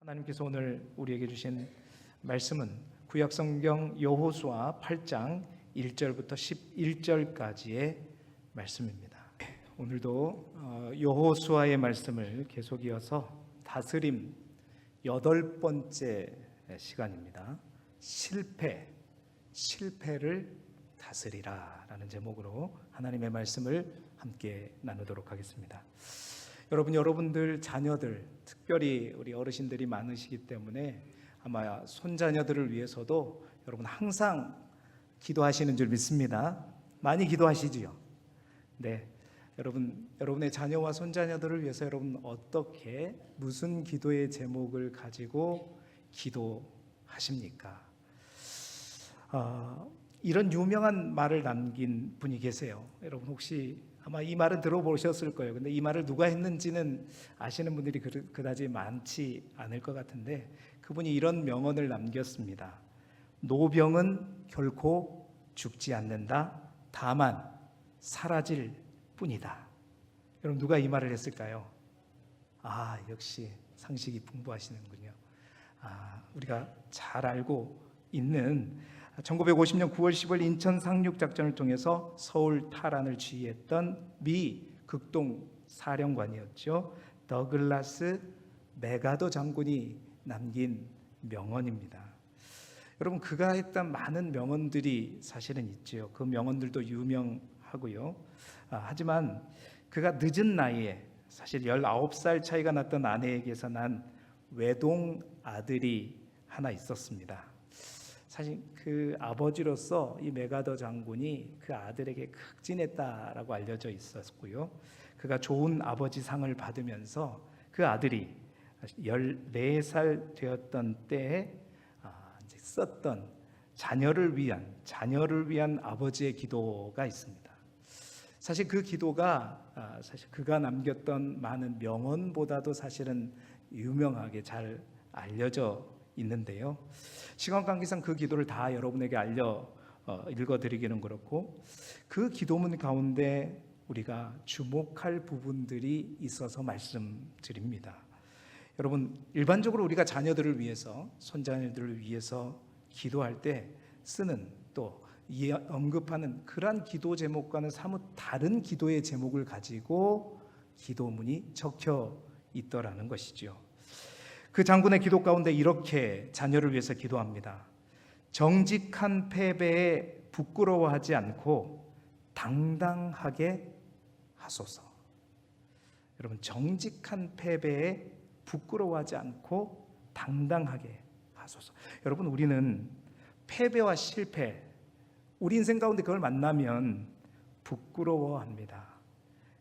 하나님께서 오늘 우리에게 주신 말씀은 구약성경 여호수아 8장 1절부터 11절까지의 말씀입니다. 오늘도 여호수아의 말씀을 계속 이어서 다스림 8번째 시간입니다. 실패를 다스리라 라는 제목으로 하나님의 말씀을 함께 나누도록 하겠습니다. 여러분들 자녀들, 특별히 우리 어르신들이 많으시기 때문에 아마 손자녀들을 위해서도 여러분 항상 기도하시는 줄 믿습니다. 많이 기도하시지요? 네, 여러분의 자녀와 손자녀들을 위해서 여러분 어떻게 무슨 기도의 제목을 가지고 기도하십니까? 이런 유명한 말을 남긴 분이 계세요. 여러분 혹시 아마 이 말은 들어보셨을 거예요. 근데 이 말을 누가 했는지는 아시는 분들이 그다지 많지 않을 것 같은데, 그분이 이런 명언을 남겼습니다. 노병은 결코 죽지 않는다. 다만 사라질 뿐이다. 여러분 누가 이 말을 했을까요? 역시 상식이 풍부하시는군요. 우리가 잘 알고 있는 1950년 9월 10일 인천 상륙작전을 통해서 서울 탈환을 지휘했던 미 극동 사령관이었죠. 더글라스 메가더 장군이 남긴 명언입니다. 여러분 그가 했던 많은 명언들이 사실은 있죠. 그 명언들도 유명하고요. 하지만 그가 늦은 나이에 사실 19살 차이가 났던 아내에게서 난 외동 아들이 하나 있었습니다. 사실 그 아버지로서 이 메가더 장군이 그 아들에게 극진했다라고 알려져 있었고요. 그가 좋은 아버지 상을 받으면서 그 아들이 14살 되었던 때에 썼던 자녀를 위한 아버지의 기도가 있습니다. 사실 그 기도가 사실 그가 남겼던 많은 명언보다도 사실은 유명하게 잘 알려져 있는데요. 시간 관계상 그 기도를 다 여러분에게 읽어드리기는 그렇고, 그 기도문 가운데 우리가 주목할 부분들이 있어서 말씀드립니다. 여러분 일반적으로 우리가 자녀들을 위해서, 손자녀들을 위해서 기도할 때 쓰는 또 언급하는 그러한 기도 제목과는 사뭇 다른 기도의 제목을 가지고 기도문이 적혀 있더라는 것이죠. 그 장군의 기도 가운데 이렇게 자녀를 위해서 기도합니다. 정직한 패배에 부끄러워하지 않고 당당하게 하소서. 여러분 정직한 패배에 부끄러워하지 않고 당당하게 하소서. 여러분 우리는 패배와 실패, 우리 인생 가운데 그걸 만나면 부끄러워합니다.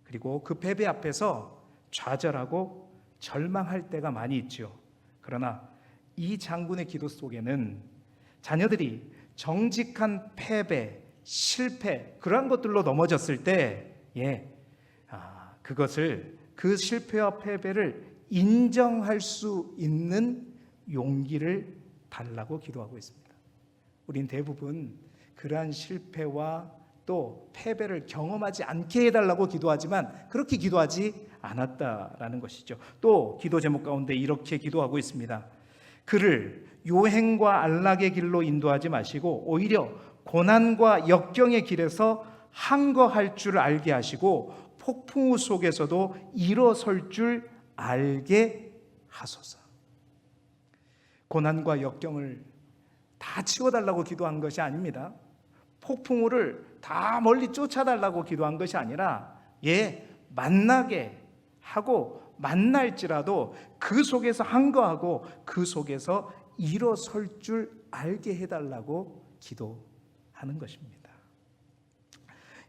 그리고 그 패배 앞에서 좌절하고 절망할 때가 많이 있죠. 그러나 이 장군의 기도 속에는 자녀들이 정직한 패배, 실패 그러한 것들로 넘어졌을 때 그 실패와 패배를 인정할 수 있는 용기를 달라고 기도하고 있습니다. 우린 대부분 그러한 실패와 또 패배를 경험하지 않게 해달라고 기도하지만 그렇게 기도하지 않았다라는 것이죠. 또 기도 제목 가운데 이렇게 기도하고 있습니다. 그를 요행과 안락의 길로 인도하지 마시고 오히려 고난과 역경의 길에서 항거할 줄 알게 하시고 폭풍우 속에서도 일어설 줄 알게 하소서. 고난과 역경을 다 치워달라고 기도한 것이 아닙니다. 폭풍우를 다 멀리 쫓아달라고 기도한 것이 아니라 만나게 하고 만날지라도 그 속에서 항거하고 그 속에서 일어설 줄 알게 해달라고 기도하는 것입니다.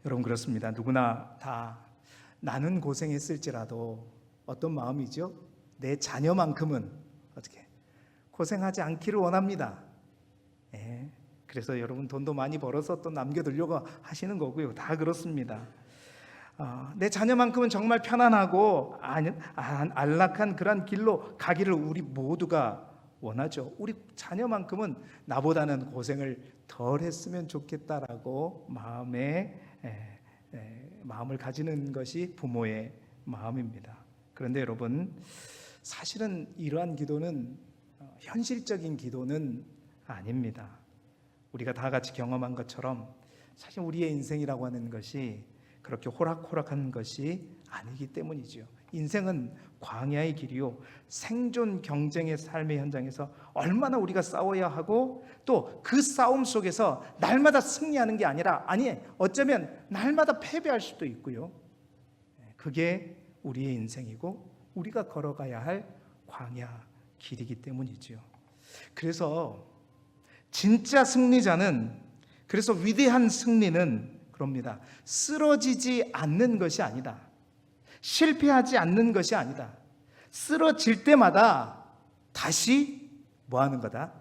여러분 그렇습니다. 누구나 다 나는 고생했을지라도 어떤 마음이죠? 내 자녀만큼은 어떻게 고생하지 않기를 원합니다. 그래서 여러분 돈도 많이 벌어서 또 남겨두려고 하시는 거고요. 다 그렇습니다. 내 자녀만큼은 정말 편안하고 안락한 그런 길로 가기를 우리 모두가 원하죠. 우리 자녀만큼은 나보다는 고생을 덜 했으면 좋겠다라고 마음을 가지는 것이 부모의 마음입니다. 그런데 여러분 사실은 이러한 기도는 현실적인 기도는 아닙니다. 우리가 다 같이 경험한 것처럼 사실 우리의 인생이라고 하는 것이 그렇게 호락호락한 것이 아니기 때문이죠. 인생은 광야의 길이요, 생존 경쟁의 삶의 현장에서 얼마나 우리가 싸워야 하고, 또 그 싸움 속에서 날마다 승리하는 게 아니라, 어쩌면 날마다 패배할 수도 있고요. 그게 우리의 인생이고 우리가 걸어가야 할 광야 길이기 때문이죠. 그래서 진짜 승리자는, 그래서 위대한 승리는 그럽니다. 쓰러지지 않는 것이 아니다. 실패하지 않는 것이 아니다. 쓰러질 때마다 다시 뭐 하는 거다?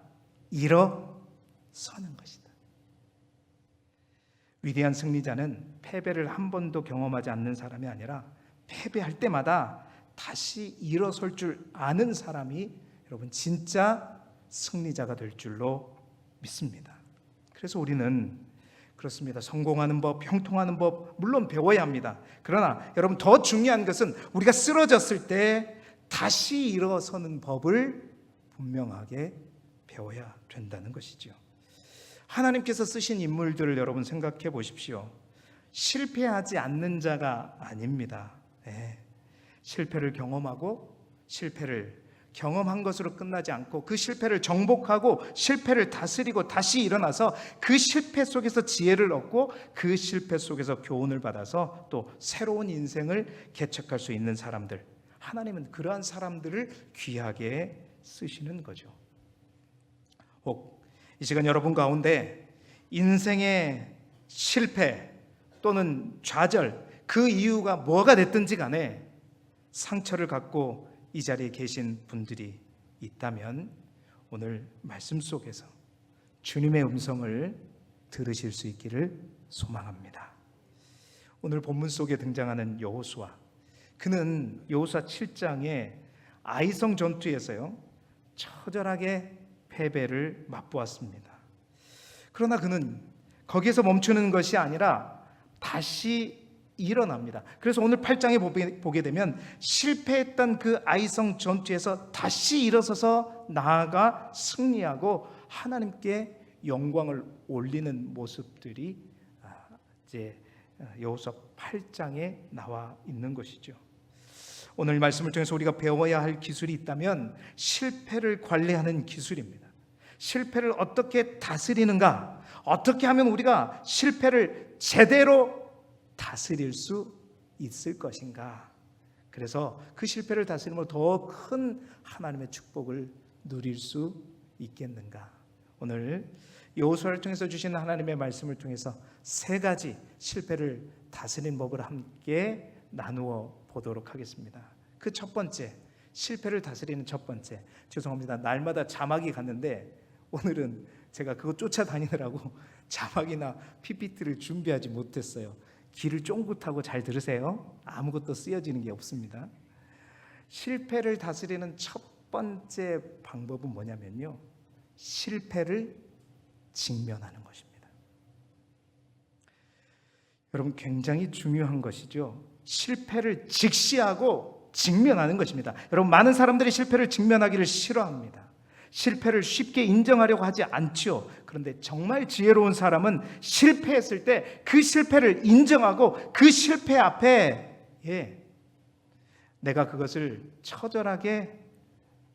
일어서는 것이다. 위대한 승리자는 패배를 한 번도 경험하지 않는 사람이 아니라 패배할 때마다 다시 일어설 줄 아는 사람이 여러분 진짜 승리자가 될 줄로 믿습니다. 그래서 우리는 그렇습니다. 성공하는 법, 형통하는 법 물론 배워야 합니다. 그러나 여러분 더 중요한 것은 우리가 쓰러졌을 때 다시 일어서는 법을 분명하게 배워야 된다는 것이죠. 하나님께서 쓰신 인물들을 여러분 생각해 보십시오. 실패하지 않는 자가 아닙니다. 실패를 경험하고 실패를 경험한 것으로 끝나지 않고 그 실패를 정복하고 실패를 다스리고 다시 일어나서 그 실패 속에서 지혜를 얻고 그 실패 속에서 교훈을 받아서 또 새로운 인생을 개척할 수 있는 사람들, 하나님은 그러한 사람들을 귀하게 쓰시는 거죠. 혹 이 시간 여러분 가운데 인생의 실패 또는 좌절, 그 이유가 뭐가 됐든지 간에 상처를 갖고 이 자리에 계신 분들이 있다면 오늘 말씀 속에서 주님의 음성을 들으실 수 있기를 소망합니다. 오늘 본문 속에 등장하는 여호수아, 그는 여호수아 7장의 아이성 전투에서요 처절하게 패배를 맛보았습니다. 그러나 그는 거기에서 멈추는 것이 아니라 다시 일어납니다. 그래서 오늘 8장에 보게 되면 실패했던 그 아이성 전투에서 다시 일어서서 나아가 승리하고 하나님께 영광을 올리는 모습들이 이제 여호수아 8장에 나와 있는 것이죠. 오늘 말씀을 통해서 우리가 배워야 할 기술이 있다면 실패를 관리하는 기술입니다. 실패를 어떻게 다스리는가, 어떻게 하면 우리가 실패를 제대로 다스릴 수 있을 것인가. 그래서 그 실패를 다스림으로 더 큰 하나님의 축복을 누릴 수 있겠는가. 오늘 여호수아를 통해서 주시는 하나님의 말씀을 통해서 세 가지 실패를 다스리는 법을 함께 나누어 보도록 하겠습니다. 그 첫 번째, 실패를 다스리는 첫 번째, 죄송합니다. 날마다 자막이 갔는데 오늘은 제가 그거 쫓아다니느라고 자막이나 PPT를 준비하지 못했어요. 귀를 쫑긋하고 잘 들으세요. 아무것도 쓰여지는 게 없습니다. 실패를 다스리는 첫 번째 방법은 뭐냐면요, 실패를 직면하는 것입니다. 여러분 굉장히 중요한 것이죠. 실패를 직시하고 직면하는 것입니다. 여러분 많은 사람들이 실패를 직면하기를 싫어합니다. 실패를 쉽게 인정하려고 하지 않죠. 그런데 정말 지혜로운 사람은 실패했을 때 그 실패를 인정하고 그 실패 앞에 내가 그것을 처절하게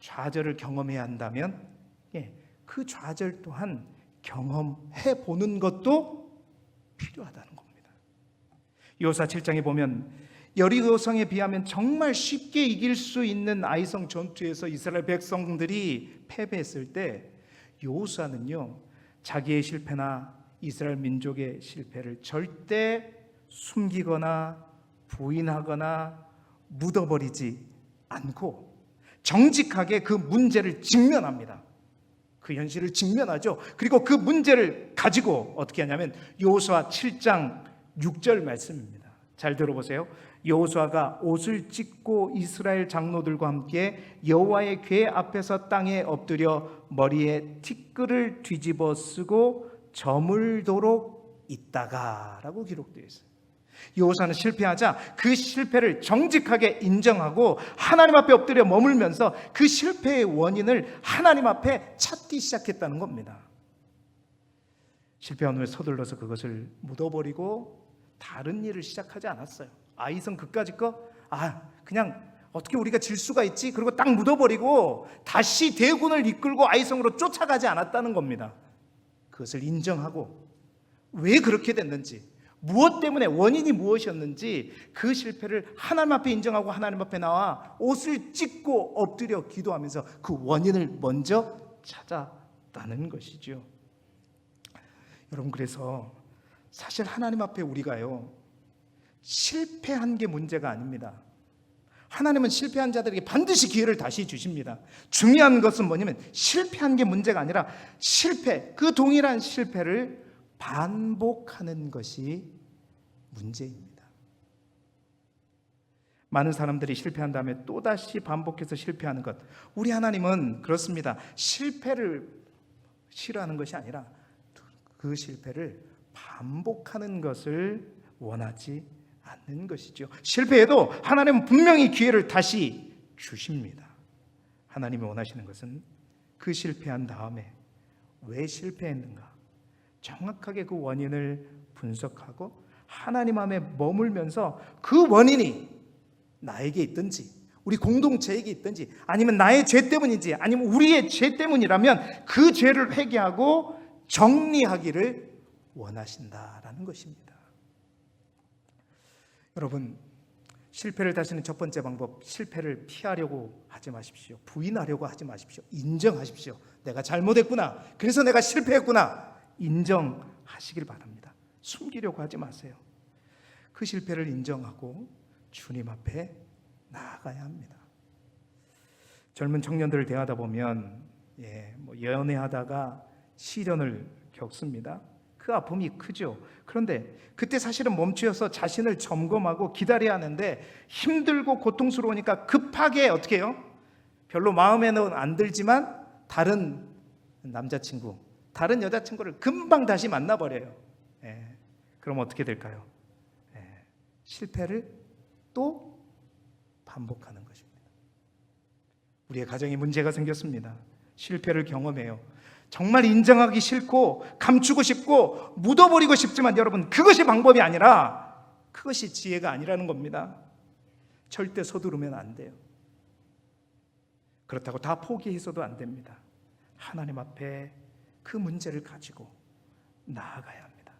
좌절을 경험해야 한다면 그 좌절 또한 경험해 보는 것도 필요하다는 겁니다. 여호수아 7장에 보면 여리고성에 비하면 정말 쉽게 이길 수 있는 아이성 전투에서 이스라엘 백성들이 패배했을 때 여호수아는요 자기의 실패나 이스라엘 민족의 실패를 절대 숨기거나 부인하거나 묻어버리지 않고 정직하게 그 문제를 직면합니다. 그 현실을 직면하죠. 그리고 그 문제를 가지고 어떻게 하냐면 여호수아 7장 6절 말씀입니다. 잘 들어보세요. 여호수아가 옷을 찢고 이스라엘 장로들과 함께 여호와의 궤 앞에서 땅에 엎드려 머리에 티끌을 뒤집어 쓰고 저물도록 있다가 라고 기록되어 있어요. 여호수아는 실패하자 그 실패를 정직하게 인정하고 하나님 앞에 엎드려 머물면서 그 실패의 원인을 하나님 앞에 찾기 시작했다는 겁니다. 실패한 후에 서둘러서 그것을 묻어버리고 다른 일을 시작하지 않았어요. 아이성 그까짓 거? 그냥 어떻게 우리가 질 수가 있지? 그리고 딱 묻어버리고 다시 대군을 이끌고 아이성으로 쫓아가지 않았다는 겁니다. 그것을 인정하고 왜 그렇게 됐는지, 무엇 때문에, 원인이 무엇이었는지 그 실패를 하나님 앞에 인정하고 하나님 앞에 나와 옷을 찢고 엎드려 기도하면서 그 원인을 먼저 찾았다는 것이죠. 여러분, 그래서 사실 하나님 앞에 우리가요, 실패한 게 문제가 아닙니다. 하나님은 실패한 자들에게 반드시 기회를 다시 주십니다. 중요한 것은 뭐냐면 실패한 게 문제가 아니라 그 동일한 실패를 반복하는 것이 문제입니다. 많은 사람들이 실패한 다음에 또다시 반복해서 실패하는 것, 우리 하나님은 그렇습니다. 실패를 싫어하는 것이 아니라 그 실패를 반복하는 것을 원하지 않는 것이죠. 실패해도 하나님은 분명히 기회를 다시 주십니다. 하나님이 원하시는 것은 그 실패한 다음에 왜 실패했는가 정확하게 그 원인을 분석하고 하나님 안에 머물면서 그 원인이 나에게 있든지 우리 공동체에게 있든지 아니면 나의 죄 때문인지 아니면 우리의 죄 때문이라면 그 죄를 회개하고 정리하기를 원하신다라는 것입니다. 여러분, 실패를 다시는 첫 번째 방법, 실패를 피하려고 하지 마십시오. 부인하려고 하지 마십시오. 인정하십시오. 내가 잘못했구나. 그래서 내가 실패했구나. 인정하시길 바랍니다. 숨기려고 하지 마세요. 그 실패를 인정하고 주님 앞에 나아가야 합니다. 젊은 청년들을 대하다 보면 연애하다가 시련을 겪습니다. 그 아픔이 크죠. 그런데 그때 사실은 멈추어서 자신을 점검하고 기다려야 하는데 힘들고 고통스러우니까 급하게 어떻게 해요? 별로 마음에는 안 들지만 다른 남자친구, 다른 여자친구를 금방 다시 만나버려요. 그럼 어떻게 될까요? 실패를 또 반복하는 것입니다. 우리의 가정에 문제가 생겼습니다. 실패를 경험해요. 정말 인정하기 싫고 감추고 싶고 묻어버리고 싶지만 여러분, 그것이 방법이 아니라 그것이 지혜가 아니라는 겁니다. 절대 서두르면 안 돼요. 그렇다고 다 포기해서도 안 됩니다. 하나님 앞에 그 문제를 가지고 나아가야 합니다.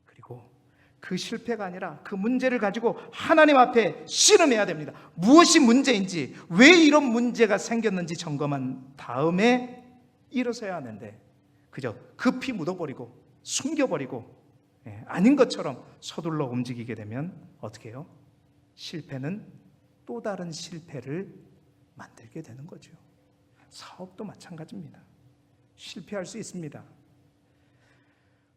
그리고 그 실패가 아니라 그 문제를 가지고 하나님 앞에 씨름해야 됩니다. 무엇이 문제인지, 왜 이런 문제가 생겼는지 점검한 다음에 일어서야 하는데 그저 급히 묻어버리고 숨겨버리고 아닌 것처럼 서둘러 움직이게 되면 어떻게 해요? 실패는 또 다른 실패를 만들게 되는 거죠. 사업도 마찬가지입니다. 실패할 수 있습니다.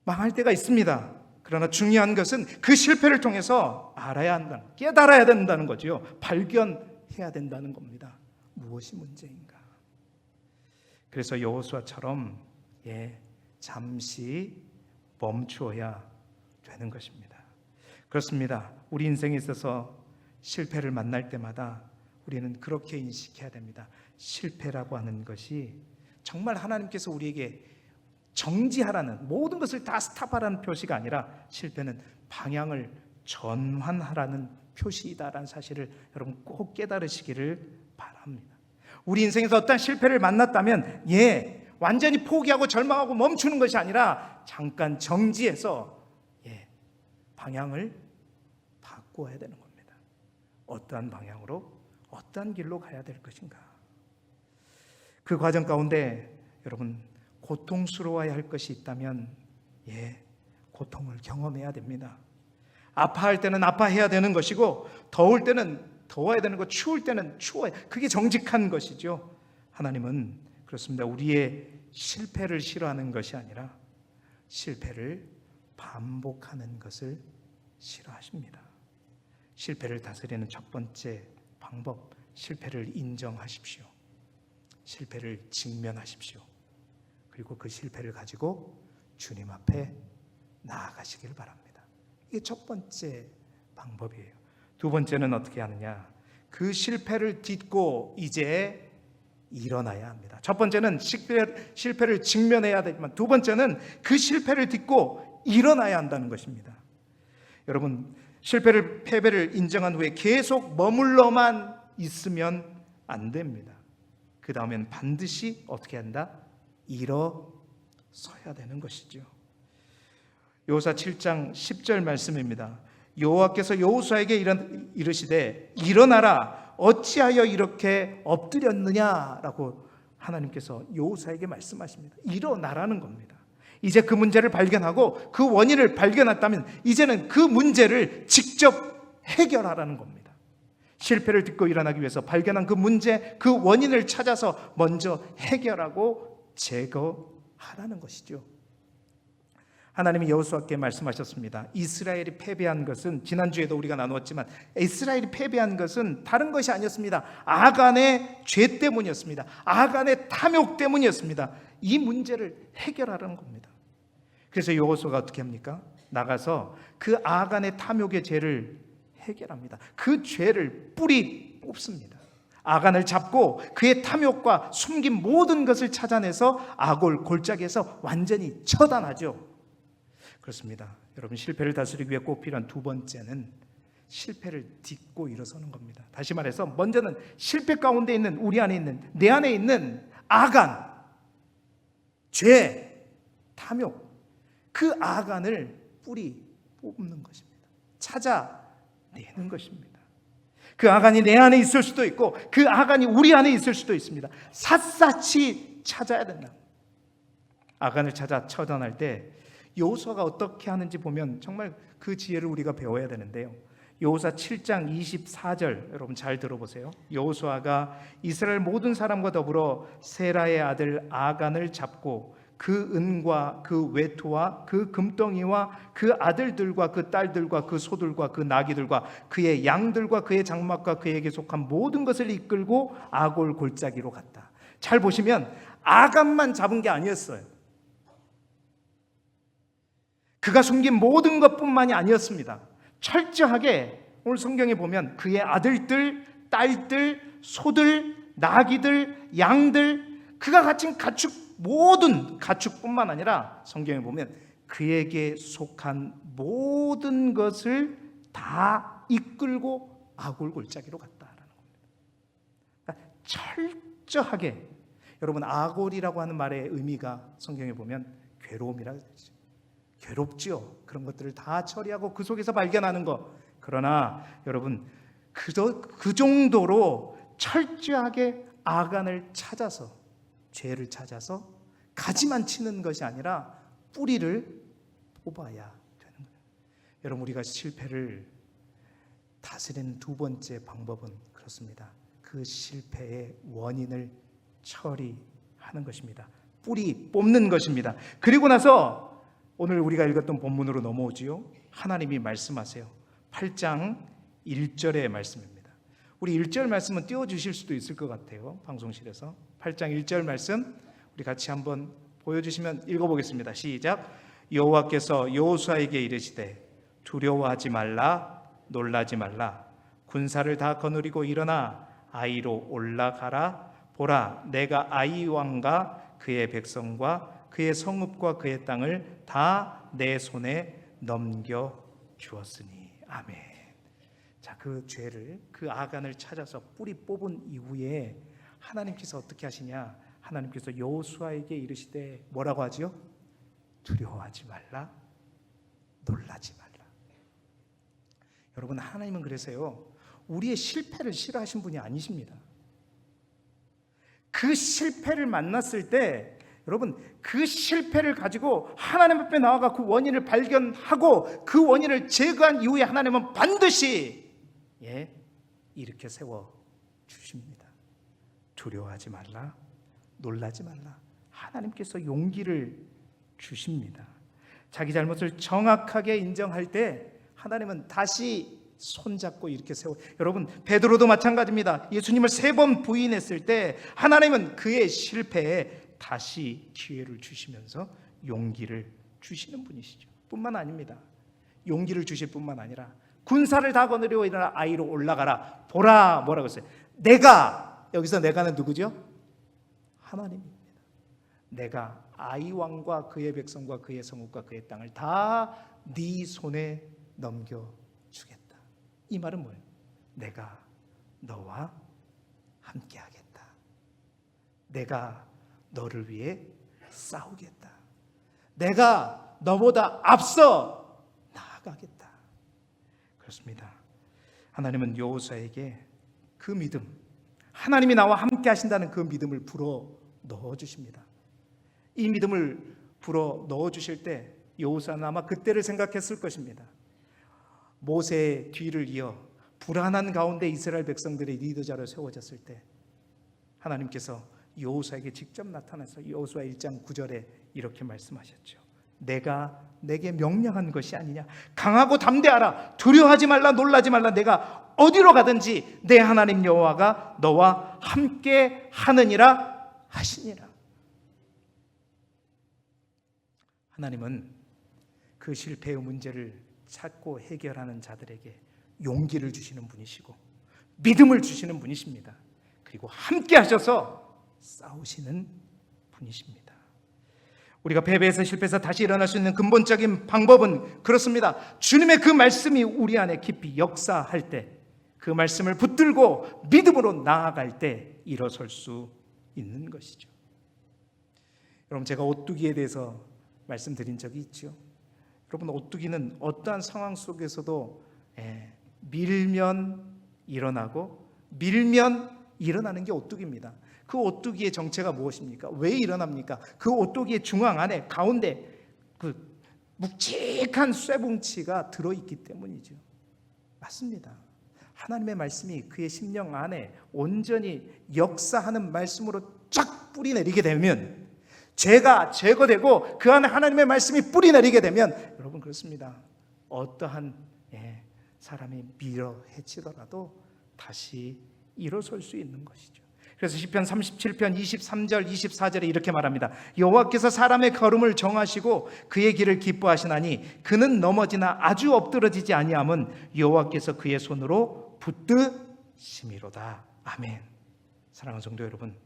망할 때가 있습니다. 그러나 중요한 것은 그 실패를 통해서 알아야 한다, 깨달아야 된다는 거죠. 발견해야 된다는 겁니다. 무엇이 문제인가? 그래서 여호수아처럼 잠시 멈추어야 되는 것입니다. 그렇습니다. 우리 인생에 있어서 실패를 만날 때마다 우리는 그렇게 인식해야 됩니다. 실패라고 하는 것이 정말 하나님께서 우리에게 정지하라는, 모든 것을 다 스탑하라는 표시가 아니라 실패는 방향을 전환하라는 표시이다라는 사실을 여러분 꼭 깨달으시기를 바랍니다. 우리 인생에서 어떤 실패를 만났다면 완전히 포기하고 절망하고 멈추는 것이 아니라 잠깐 정지해서 방향을 바꿔야 되는 겁니다. 어떠한 방향으로, 어떠한 길로 가야 될 것인가. 그 과정 가운데 여러분 고통스러워야 할 것이 있다면 고통을 경험해야 됩니다. 아파할 때는 아파해야 되는 것이고 더울 때는 더워야 되는 것, 추울 때는 추워야, 그게 정직한 것이죠. 하나님은 그렇습니다. 우리의 실패를 싫어하는 것이 아니라 실패를 반복하는 것을 싫어하십니다. 실패를 다스리는 첫 번째 방법, 실패를 인정하십시오. 실패를 직면하십시오. 그리고 그 실패를 가지고 주님 앞에 나아가시길 바랍니다. 이게 첫 번째 방법이에요. 두 번째는 어떻게 하느냐? 그 실패를 딛고 이제 일어나야 합니다. 첫 번째는 실패를 직면해야 되지만 두 번째는 그 실패를 딛고 일어나야 한다는 것입니다. 여러분, 패배를 인정한 후에 계속 머물러만 있으면 안 됩니다. 그 다음엔 반드시 어떻게 한다? 일어서야 되는 것이죠. 여호수아 7장 10절 말씀입니다. 여호와께서 여호수아에게 이르시되 일어나라, 어찌하여 이렇게 엎드렸느냐라고 하나님께서 여호수아에게 말씀하십니다. 일어나라는 겁니다. 이제 그 문제를 발견하고 그 원인을 발견했다면 이제는 그 문제를 직접 해결하라는 겁니다. 실패를 딛고 일어나기 위해서 발견한 그 문제, 그 원인을 찾아서 먼저 해결하고 제거하라는 것이죠. 하나님이 여호수아께 말씀하셨습니다. 이스라엘이 패배한 것은, 지난주에도 우리가 나누었지만 이스라엘이 패배한 것은 다른 것이 아니었습니다. 아간의 죄 때문이었습니다. 아간의 탐욕 때문이었습니다. 이 문제를 해결하라는 겁니다. 그래서 여호수아가 어떻게 합니까? 나가서 그 아간의 탐욕의 죄를 해결합니다. 그 죄를 뿌리 뽑습니다. 아간을 잡고 그의 탐욕과 숨긴 모든 것을 찾아내서 아골 골짜기에서 완전히 처단하죠. 그렇습니다. 여러분, 실패를 다스리기 위해 꼭 필요한 두 번째는 실패를 딛고 일어서는 겁니다. 다시 말해서 먼저는 실패 가운데 있는, 우리 안에 있는, 내 안에 있는 아간, 죄, 탐욕, 그 아간을 뿌리 뽑는 것입니다. 찾아내는 것입니다. 그 아간이 내 안에 있을 수도 있고 그 아간이 우리 안에 있을 수도 있습니다. 샅샅이 찾아야 된다. 아간을 찾아 처단할 때 여호수아가 어떻게 하는지 보면 정말 그 지혜를 우리가 배워야 되는데요. 여호수아 7장 24절 여러분 잘 들어보세요. 여호수아가 이스라엘 모든 사람과 더불어 세라의 아들 아간을 잡고 그 은과 그 외투와 그 금덩이와 그 아들들과 그 딸들과 그 소들과 그 나귀들과 그의 양들과 그의 장막과 그에게 속한 모든 것을 이끌고 아골 골짜기로 갔다. 잘 보시면 아간만 잡은 게 아니었어요. 그가 숨긴 모든 것뿐만이 아니었습니다. 철저하게 오늘 성경에 보면 그의 아들들, 딸들, 소들, 나귀들, 양들, 그가 갖춘 가축, 모든 가축뿐만 아니라 성경에 보면 그에게 속한 모든 것을 다 이끌고 아골 골짜기로 갔다라는 겁니다. 그러니까 철저하게, 여러분, 아골이라고 하는 말의 의미가 성경에 보면 괴로움이라고 되죠. 괴롭지요. 그런 것들을 다 처리하고 그 속에서 발견하는 것. 그러나 여러분, 그 정도로 철저하게 아간을 찾아서, 죄를 찾아서 가지만 치는 것이 아니라 뿌리를 뽑아야 되는 거예요. 여러분, 우리가 실패를 다스리는 두 번째 방법은 그렇습니다. 그 실패의 원인을 처리하는 것입니다. 뿌리 뽑는 것입니다. 그리고 나서 오늘 우리가 읽었던 본문으로 넘어오지요. 하나님이 말씀하세요. 8장 1절의 말씀입니다. 우리 1절 말씀은 띄워주실 수도 있을 것 같아요. 방송실에서 8장 1절 말씀 우리 같이 한번 보여주시면 읽어보겠습니다. 시작. 여호와께서 여호수아에게 이르시되 두려워하지 말라, 놀라지 말라. 군사를 다 거느리고 일어나 아이로 올라가라. 보라, 내가 아이 왕과 그의 백성과 그의 성읍과 그의 땅을 다 내 손에 넘겨 주었으니. 아멘. 자, 그 죄를, 그 아간을 찾아서 뿌리 뽑은 이후에 하나님께서 어떻게 하시냐? 하나님께서 여호수아에게 이르시되 뭐라고 하지요? 두려워하지 말라, 놀라지 말라. 여러분, 하나님은 그래서요, 우리의 실패를 싫어하신 분이 아니십니다. 그 실패를 만났을 때 여러분, 그 실패를 가지고 하나님 앞에 나아가 그 원인을 발견하고 그 원인을 제거한 이후에 하나님은 반드시 일으켜 세워 주십니다. 두려워하지 말라, 놀라지 말라. 하나님께서 용기를 주십니다. 자기 잘못을 정확하게 인정할 때 하나님은 다시 손잡고 이렇게 세워. 여러분, 베드로도 마찬가지입니다. 예수님을 3번 부인했을 때 하나님은 그의 실패에 다시 기회를 주시면서 용기를 주시는 분이시죠. 뿐만 아닙니다. 용기를 주실 뿐만 아니라 군사를 다 거느리고 일어나 아이로 올라가라. 보라, 뭐라고 했어요? 내가, 여기서 내가는 누구죠? 하나님입니다. 내가 아이 왕과 그의 백성과 그의 성읍과 그의 땅을 다 네 손에 넘겨주겠다. 이 말은 뭐예요? 내가 너와 함께하겠다. 내가 너를 위해 싸우겠다. 내가 너보다 앞서 나아가겠다. 그렇습니다. 하나님은 여호수아에게 그 믿음, 하나님이 나와 함께 하신다는 그 믿음을 불어 넣어주십니다. 이 믿음을 불어 넣어주실 때 여호수아는 아마 그때를 생각했을 것입니다. 모세의 뒤를 이어 불안한 가운데 이스라엘 백성들의 리더자로 세워졌을 때 하나님께서 여호수아에게 직접 나타나서 여호수아 1장 9절에 이렇게 말씀하셨죠. 내가 내게 명령한 것이 아니냐. 강하고 담대하라. 두려워하지 말라. 놀라지 말라. 내가 어디로 가든지 내 하나님 여호와가 너와 함께 하느니라 하시니라. 하나님은 그 실패의 문제를 찾고 해결하는 자들에게 용기를 주시는 분이시고 믿음을 주시는 분이십니다. 그리고 함께 하셔서 싸우시는 분이십니다. 우리가 패배해서 실패해서 다시 일어날 수 있는 근본적인 방법은 그렇습니다. 주님의 그 말씀이 우리 안에 깊이 역사할 때, 그 말씀을 붙들고 믿음으로 나아갈 때 일어설 수 있는 것이죠. 여러분, 제가 오뚜기에 대해서 말씀드린 적이 있죠. 여러분, 오뚜기는 어떠한 상황 속에서도 밀면 일어나고 밀면 일어나는 게 오뚜기입니다. 그 오뚜기의 정체가 무엇입니까? 왜 일어납니까? 그 오뚜기의 중앙 안에 가운데 그 묵직한 쇠뭉치가 들어있기 때문이죠. 맞습니다. 하나님의 말씀이 그의 심령 안에 온전히 역사하는 말씀으로 쫙 뿌리 내리게 되면, 죄가 제거되고 그 안에 하나님의 말씀이 뿌리 내리게 되면, 여러분 그렇습니다. 어떠한 사람이 밀어 해치더라도 다시 일어설 수 있는 것이죠. 그래서 시편 37편 23절 24절에 이렇게 말합니다. 여호와께서 사람의 걸음을 정하시고 그의 길을 기뻐하시나니 그는 넘어지나 아주 엎드러지지 아니함은 여호와께서 그의 손으로 붙드심이로다. 아멘. 사랑하는 성도 여러분,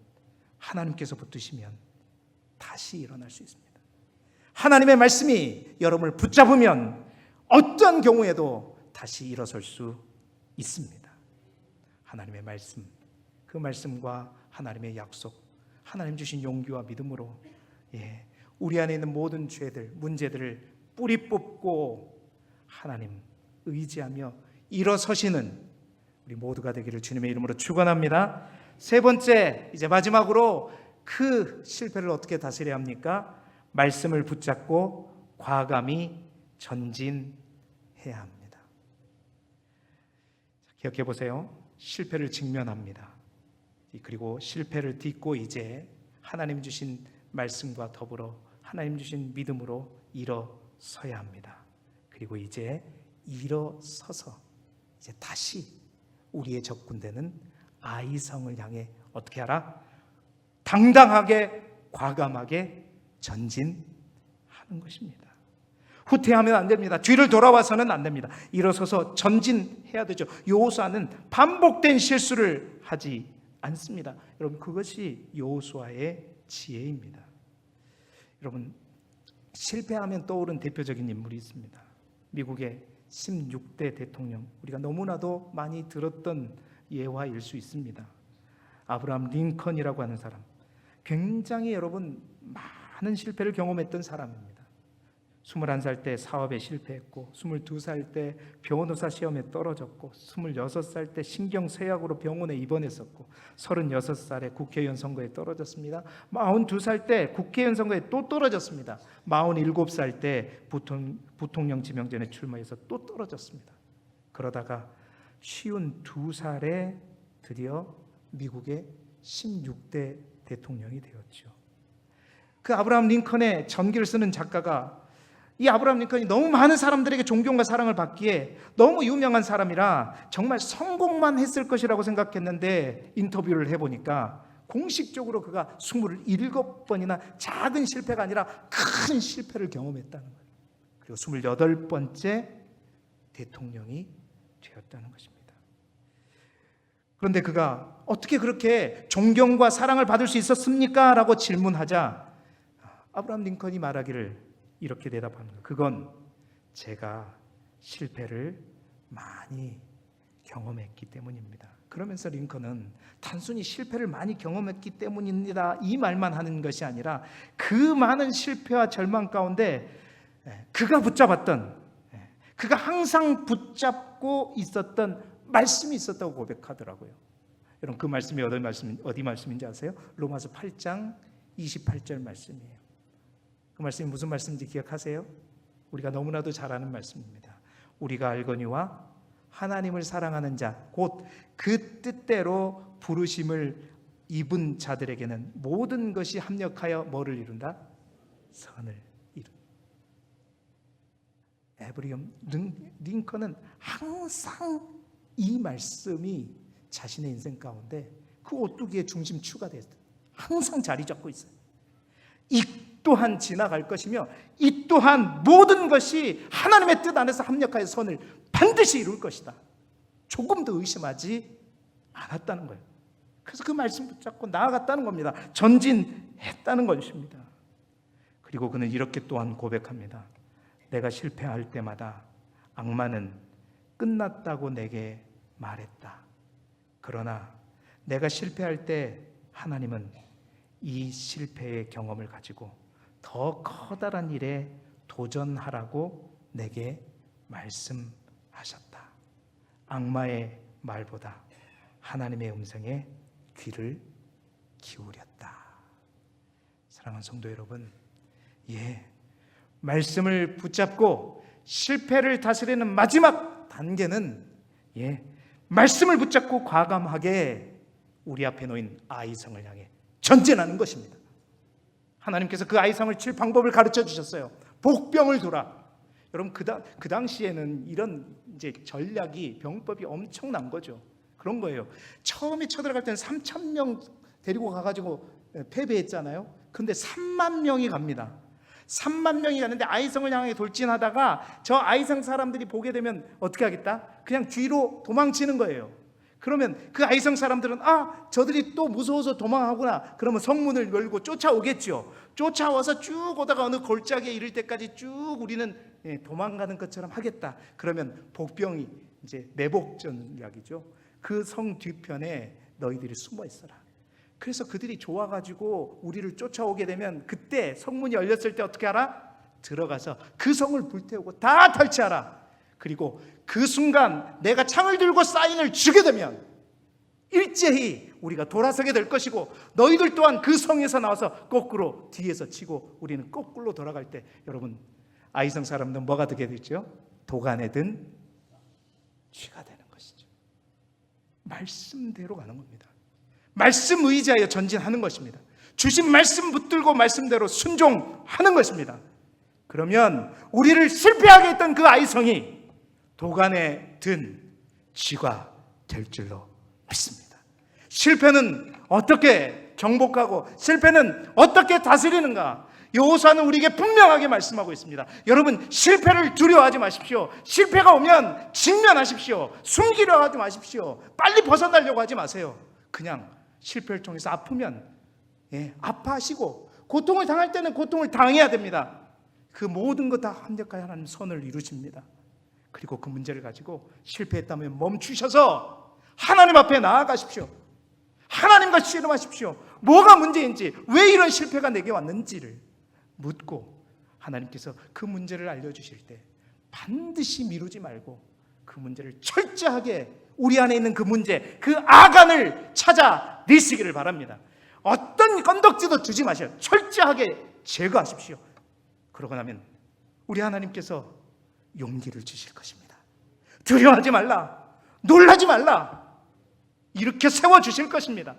하나님께서 붙드시면 다시 일어날 수 있습니다. 하나님의 말씀이 여러분을 붙잡으면 어떤 경우에도 다시 일어설 수 있습니다. 하나님의 말씀, 그 말씀과 하나님의 약속, 하나님 주신 용기와 믿음으로 우리 안에 있는 모든 죄들, 문제들을 뿌리 뽑고 하나님 의지하며 일어서시는 우리 모두가 되기를 주님의 이름으로 축원합니다. 세 번째, 이제 마지막으로 그 실패를 어떻게 다스려야 합니까? 말씀을 붙잡고 과감히 전진해야 합니다. 기억해 보세요. 실패를 직면합니다. 그리고 실패를 딛고 이제 하나님 주신 말씀과 더불어 하나님 주신 믿음으로 일어서야 합니다. 그리고 이제 일어서서 이제 다시 우리의 적군되는 아이성을 향해 어떻게 하라? 당당하게 과감하게 전진하는 것입니다. 후퇴하면 안 됩니다. 뒤를 돌아와서는 안 됩니다. 일어서서 전진해야 되죠. 여호수아는 반복된 실수를 하지 않습니다. 여러분, 그것이 여호수아의 지혜입니다. 여러분, 실패하면 떠오른 대표적인 인물이 있습니다. 미국의 16대 대통령, 우리가 너무나도 많이 들었던 예화일 수 있습니다. 아브라함 링컨이라고 하는 사람, 굉장히 여러분 많은 실패를 경험했던 사람입니다. 21살 때 사업에 실패했고, 22살 때 변호사 시험에 떨어졌고, 26살 때 신경쇠약으로 병원에 입원했었고, 36살에 국회의원 선거에 떨어졌습니다. 42살 때 국회의원 선거에 또 떨어졌습니다. 47살 때 부통령 지명전에 출마해서 또 떨어졌습니다. 그러다가 52살에 드디어 미국의 16대 대통령이 되었죠. 그 아브라함 링컨의 전기를 쓰는 작가가, 이 아브라함 링컨이 너무 많은 사람들에게 존경과 사랑을 받기에 너무 유명한 사람이라 정말 성공만 했을 것이라고 생각했는데, 인터뷰를 해보니까 공식적으로 그가 27번이나 작은 실패가 아니라 큰 실패를 경험했다는 거예요. 그리고 28번째 대통령이 되었다는 것입니다. 그런데 그가 어떻게 그렇게 존경과 사랑을 받을 수 있었습니까? 라고 질문하자 아브라함 링컨이 말하기를 이렇게 대답하는 거예요. 그건 제가 실패를 많이 경험했기 때문입니다. 그러면서 링컨은 단순히 실패를 많이 경험했기 때문입니다 이 말만 하는 것이 아니라 그 많은 실패와 절망 가운데 그가 붙잡았던, 그가 항상 붙잡고 있었던 말씀이 있었다고 고백하더라고요. 여러분 그 말씀이 어디 말씀인지 아세요? 로마서 8장 28절 말씀이에요. 그 말씀이 무슨 말씀인지 기억하세요? 우리가 너무나도 잘 아는 말씀입니다. 우리가 알거니와 하나님을 사랑하는 자 곧 그 뜻대로 부르심을 입은 자들에게는 모든 것이 합력하여 뭐를 이룬다? 선을 이룬다. 에브리엄 링컨은 항상 이 말씀이 자신의 인생 가운데 그 오뚜기의 중심추가 됐어요. 항상 자리 잡고 있어요. 이 또한 지나갈 것이며 이 또한 모든 것이 하나님의 뜻 안에서 합력하여 선을 반드시 이룰 것이다. 조금도 의심하지 않았다는 거예요. 그래서 그 말씀 붙잡고 나아갔다는 겁니다. 전진했다는 것입니다. 그리고 그는 이렇게 또한 고백합니다. 내가 실패할 때마다 악마는 끝났다고 내게 말했다. 그러나 내가 실패할 때 하나님은 이 실패의 경험을 가지고 더 커다란 일에 도전하라고 내게 말씀하셨다. 악마의 말보다 하나님의 음성에 귀를 기울였다. 사랑하는 성도 여러분, 말씀을 붙잡고 실패를 다스리는 마지막 단계는 말씀을 붙잡고 과감하게 우리 앞에 놓인 아이성을 향해 전진하는 것입니다. 하나님께서 그 아이성을 칠 방법을 가르쳐 주셨어요. 복병을 두라. 여러분 그 당시에는 이런 이제 전략이 병법이 엄청난 거죠. 그런 거예요. 처음에 쳐들어갈 때는 3,000명 데리고 가가지고 패배했잖아요. 근데 3만 명이 갑니다. 3만 명이 갔는데 아이성을 향해 돌진하다가 저 아이성 사람들이 보게 되면 어떻게 하겠다? 그냥 뒤로 도망치는 거예요. 그러면 그 아이성 사람들은 저들이 또 무서워서 도망하구나. 그러면 성문을 열고 쫓아오겠죠. 쫓아와서 쭉 오다가 어느 골짜기에 이를 때까지 쭉 우리는 도망가는 것처럼 하겠다. 그러면 복병이 이제 내복 전략이죠. 그 성 뒤편에 너희들이 숨어 있어라. 그래서 그들이 좋아가지고 우리를 쫓아오게 되면 그때 성문이 열렸을 때 어떻게 하라? 들어가서 그 성을 불태우고 다 탈취하라. 그리고 그 순간 내가 창을 들고 사인을 주게 되면 일제히 우리가 돌아서게 될 것이고 너희들 또한 그 성에서 나와서 거꾸로 뒤에서 치고 우리는 거꾸로 돌아갈 때 여러분 아이성 사람들은 뭐가 되게 되죠? 도간에 든 쥐가 되는 것이죠. 말씀대로 가는 겁니다. 말씀 의지하여 전진하는 것입니다. 주신 말씀 붙들고 말씀대로 순종하는 것입니다. 그러면 우리를 실패하게 했던 그 아이성이 도간에 든 쥐가 될 줄로 믿습니다. 실패는 어떻게 정복하고 실패는 어떻게 다스리는가? 여호수아는 우리에게 분명하게 말씀하고 있습니다. 여러분 실패를 두려워하지 마십시오. 실패가 오면 직면하십시오. 숨기려 하지 마십시오. 빨리 벗어나려고 하지 마세요. 그냥 실패를 통해서 아프면 아파하시고 고통을 당할 때는 고통을 당해야 됩니다. 그 모든 것 다 합력하여 하나님 선을 이루십니다. 그리고 그 문제를 가지고 실패했다면 멈추셔서 하나님 앞에 나아가십시오. 하나님과 씨름하십시오. 뭐가 문제인지, 왜 이런 실패가 내게 왔는지를 묻고 하나님께서 그 문제를 알려주실 때 반드시 미루지 말고 그 문제를 철저하게 우리 안에 있는 그 문제, 그 아간을 찾아내시기를 바랍니다. 어떤 건덕지도 두지 마셔요. 철저하게 제거하십시오. 그러고 나면 우리 하나님께서 용기를 주실 것입니다. 두려워하지 말라, 놀라지 말라, 이렇게 세워주실 것입니다.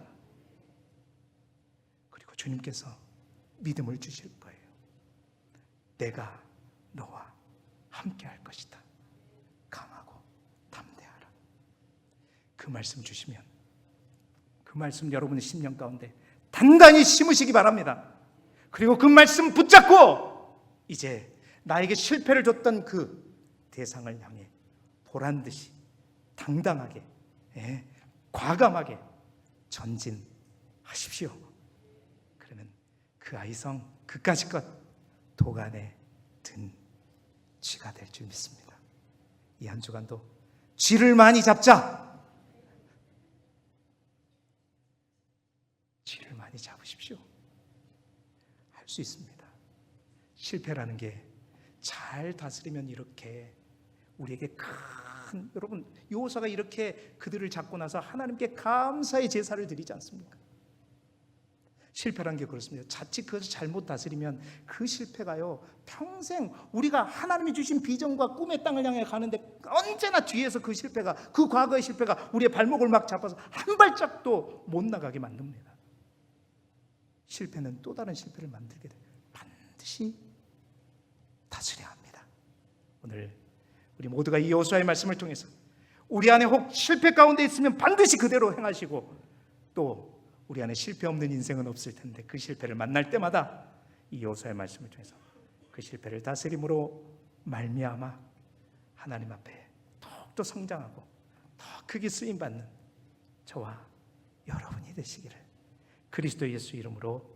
그리고 주님께서 믿음을 주실 거예요. 내가 너와 함께 할 것이다. 강하고 담대하라. 그 말씀 주시면 그 말씀 여러분의 심령 가운데 단단히 심으시기 바랍니다. 그리고 그 말씀 붙잡고 이제 나에게 실패를 줬던 그 대상을 향해 보란듯이 당당하게, 과감하게 전진하십시오. 그러면 그 아이성 그까짓 것 도간에 든 쥐가 될 줄 믿습니다. 이 한 주간도 쥐를 많이 잡자. 쥐를 많이 잡으십시오. 할 수 있습니다. 실패라는 게 잘 다스리면 이렇게 우리에게 큰, 여러분 여호수아가 이렇게 그들을 잡고 나서 하나님께 감사의 제사를 드리지 않습니까? 실패란 게 그렇습니다. 자칫 그것을 잘못 다스리면 그 실패가요 평생 우리가 하나님이 주신 비전과 꿈의 땅을 향해 가는데 언제나 뒤에서 그 실패가, 그 과거의 실패가 우리의 발목을 막 잡아서 한 발짝도 못 나가게 만듭니다. 실패는 또 다른 실패를 만들게 돼요. 반드시 다스려야 합니다. 오늘 우리 모두가 이 여호수아의 말씀을 통해서 우리 안에 혹 실패 가운데 있으면 반드시 그대로 행하시고, 또 우리 안에 실패 없는 인생은 없을 텐데 그 실패를 만날 때마다 이 여호수아의 말씀을 통해서 그 실패를 다스림으로 말미암아 하나님 앞에 더욱더 성장하고 더 크게 쓰임받는 저와 여러분이 되시기를 그리스도 예수 이름으로